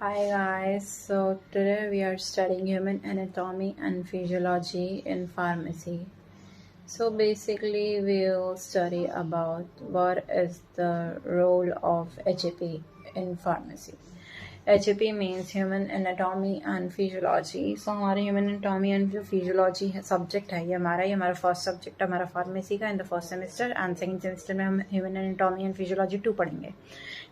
Hi guys, so today we are studying human anatomy and physiology in pharmacy. So basically we'll study about what is the role of HAP in pharmacy. HAP means human anatomy and physiology. So हमारे human anatomy and physiology subject है ये हमारा first subject है हमारा pharmacy का in the first semester and second semester में हम human anatomy and physiology 2 पढ़ेंगे.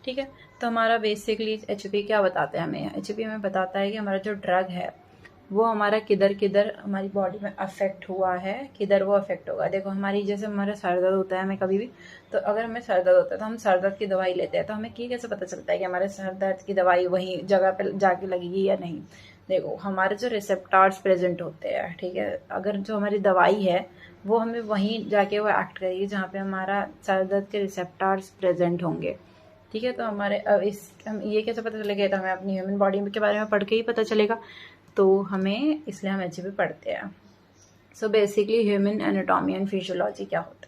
ठीक है, तो हमारा बेसिकली HAP क्या बताता है हमें? HAP हमें बताता है कि हमारा जो ड्रग है वो हमारा किधर किधर हमारी बॉडी में अफेक्ट हुआ है, किधर वो अफेक्ट होगा. देखो हमारी जैसे हमारा सर दर्द होता है हमें कभी भी, तो अगर हमें सर दर्द होता है तो हम सर दर्द की दवाई लेते हैं, तो हमें कैसे पता चलता है कि हमारे सर दर्द की दवाई वही जगह पे जाके लगेगी या नहीं. देखो हमारे जो रिसेप्टर्स प्रेजेंट होते हैं, ठीक है, अगर जो हमारी दवाई है वो हमें वहीं जाके वो एक्ट करेगी जहाँ पे हमारा सर दर्द के रिसेप्टर्स प्रेजेंट होंगे. ठीक है, तो हमारे हम ये कैसे पता चलेगा? तो हमें अपनी ह्यूमन बॉडी के बारे में पढ़ के ही पता चलेगा, तो हमें इसलिए हम HAP पढ़ते हैं. So basically human anatomy and physiology क्या होता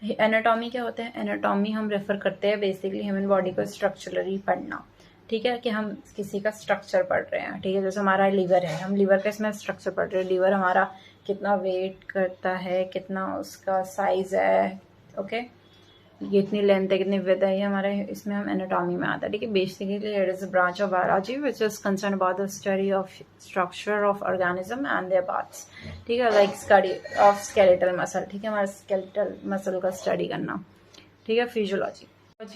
है? एनाटॉमी क्या होता है? एनाटॉमी हम रेफर करते हैं बेसिकली ह्यूमन बॉडी को स्ट्रक्चरली पढ़ना. ठीक है, कि हम किसी का स्ट्रक्चर पढ़ रहे हैं. ठीक है, जैसे हमारा लीवर है, हम लीवर का इसमें स्ट्रक्चर पढ़ रहे हैं. लीवर हमारा कितना वेट करता है, कितना उसका साइज है, ओके, कितनी लेंथ है, कितनी विड्थ है, ये हमारे इसमें हम एनाटॉमी में आता है. ठीक है, basically it is a branch of biology which is concern about the study of structure of organism and there parts. ठीक है, like study of skeletal muscle. ठीक है, हमारा स्केलेटल मसल का स्टडी करना. ठीक है, फिजियोलॉजी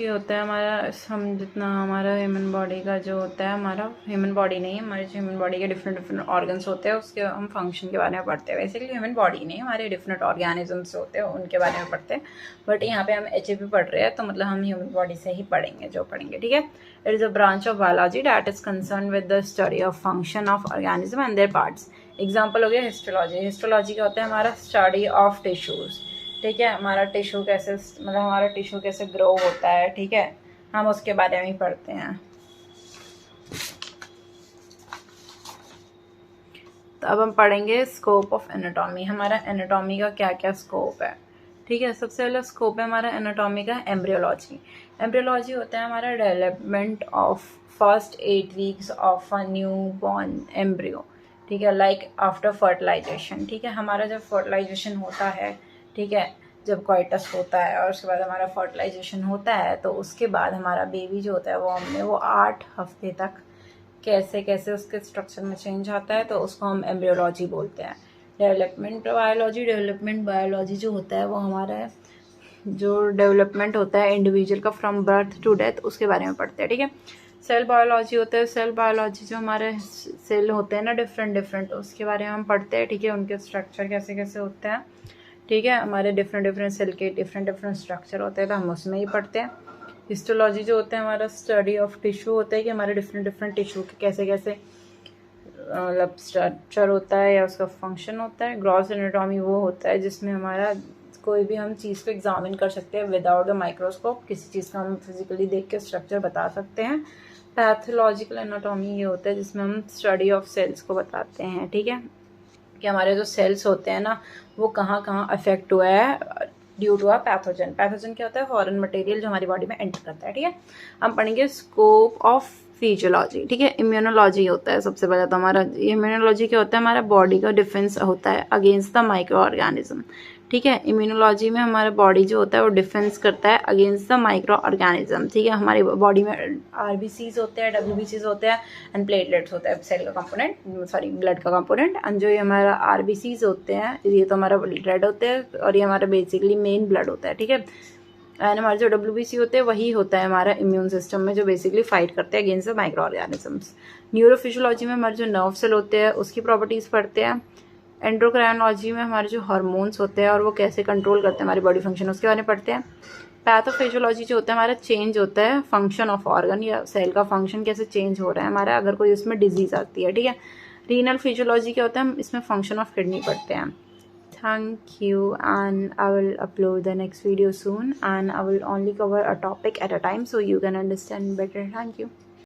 होता है हमारा, हम जितना हमारा ह्यूमन बॉडी का जो होता है, हमारा ह्यूमन बॉडी नहीं, हमारे जो ह्यूमन बॉडी के डिफरेंट ऑर्गन्स होते हैं उसके हम फंक्शन के बारे में पढ़ते हैं. बेसिकली ह्यूमन बॉडी नहीं, हमारे डिफरेंट ऑर्गेनिजम्स होते हैं उनके बारे में पढ़ते हैं. बट यहाँ पे हम HAP पढ़ रहे हैं तो मतलब हम ह्यूमन बॉडी से ही पढ़ेंगे जो पढ़ेंगे. ठीक है, it is a branch of biology that is concern with the study of function of organism and there parts. Example हो गया हिस्टोलॉजी. हिस्टोलॉजी क्या होता है? हमारा स्टडी ऑफ टिश्यूज. ठीक है, हमारा टिश्यू कैसे, मतलब हमारा टिश्यू कैसे ग्रो होता है. ठीक है, हम उसके बारे में ही पढ़ते हैं. तो अब हम पढ़ेंगे स्कोप ऑफ एनाटॉमी. हमारा एनाटॉमी का क्या क्या स्कोप है. ठीक है, सबसे पहला स्कोप है हमारा एनाटॉमी का एम्ब्रियोलॉजी. एम्ब्रियोलॉजी होता है हमारा development of first 8 weeks of a new born embryo. ठीक है, लाइक आफ्टर फर्टिलाइजेशन. ठीक है, हमारा जब फर्टिलाइजेशन होता है, ठीक है, जब कॉइटस होता है और उसके बाद हमारा फर्टिलाइजेशन होता है, तो उसके बाद हमारा बेबी जो होता है वो 8 हफ्ते तक कैसे कैसे उसके स्ट्रक्चर में चेंज आता है, तो उसको हम एम्ब्रियोलॉजी बोलते हैं. डेवलपमेंट बायोलॉजी जो होता है वो हमारा जो डेवलपमेंट होता है इंडिविजुअल का फ्रॉम बर्थ टू डेथ, उसके बारे में पढ़ते हैं. ठीक है, सेल बायोलॉजी होता है. सेल बायोलॉजी जो हमारे सेल होते हैं ना डिफरेंट, उसके बारे में हम पढ़ते हैं. ठीक है, उनके स्ट्रक्चर कैसे कैसे होते हैं. ठीक है, हमारे डिफरेंट सेल के डिफरेंट स्ट्रक्चर होते हैं, तो हम उसमें ही पढ़ते हैं. हिस्टोलॉजी जो होता है हमारा स्टडी ऑफ टिश्यू होता है, कि हमारे डिफरेंट टिश्यू के कैसे कैसे मतलब स्ट्रक्चर होता है या उसका फंक्शन होता है. ग्रॉस एनाटॉमी वो होता है जिसमें हमारा कोई भी हम चीज़ को एग्जामिन कर सकते हैं विदाउट द माइक्रोस्कोप. किसी चीज़ का हम फिजिकली देख के स्ट्रक्चर बता सकते हैं. पैथोलॉजिकल एनाटॉमी ये होता है जिसमें हम स्टडी ऑफ सेल्स को बताते हैं. ठीक है, कि हमारे जो सेल्स होते हैं ना वो कहाँ कहाँ अफेक्ट हुआ है due to a pathogen. Pathogen क्या होता है? फॉरेन मटेरियल जो हमारी बॉडी में एंटर करता है. ठीक है, हम पढ़ेंगे स्कोप ऑफ फिजियोलॉजी. ठीक है, इम्यूनोलॉजी होता है सबसे पहले. तो हमारा इम्यूनोलॉजी क्या होता है? हमारा बॉडी का डिफेंस होता है अगेंस्ट द माइक्रो ऑर्गेनिज्म. ठीक है, इम्यूनोलॉजी में हमारा बॉडी जो होता है वो डिफेंस करता है अगेंस्ट द माइक्रो ऑर्गेनिज्म. ठीक है, हमारी बॉडी में RBCs होते हैं, WBCs होते हैं एंड प्लेटलेट्स होता है, सेल का कंपोनेंट, सॉरी ब्लड का कंपोनेंट. एंड जो ये हमारा RBCs होते हैं ये तो हमारा रेड होते हैं और ये हमारा बेसिकली मेन ब्लड होता है. ठीक है, एंड हमारे जो WBC होते हैं वही होता है हमारा इम्यून सिस्टम में जो बेसिकली फाइट करते हैं against the micro organisms. Neurophysiology में हमारे जो नर्व सेल होते हैं उसकी प्रॉपर्टीज पढ़ते हैं. एंडोक्राइनोलॉजी में हमारे जो हार्मोन्स होते हैं और वो कैसे कंट्रोल करते हैं हमारी बॉडी फंक्शन, उसके बारे में पढ़ते हैं. पैथोफिजियोलॉजी जो होता है हमारा चेंज होता है फंक्शन ऑफ ऑर्गन या सेल का फंक्शन कैसे चेंज हो रहा है हमारा अगर कोई उसमें डिजीज आती है. ठीक है, रीनल फिजियोलॉजी क्या होता है? हम इसमें फंक्शन ऑफ किडनी पढ़ते हैं. Thank you, and I will upload the next video soon, and I will only cover a topic at a time so you can understand better. Thank you.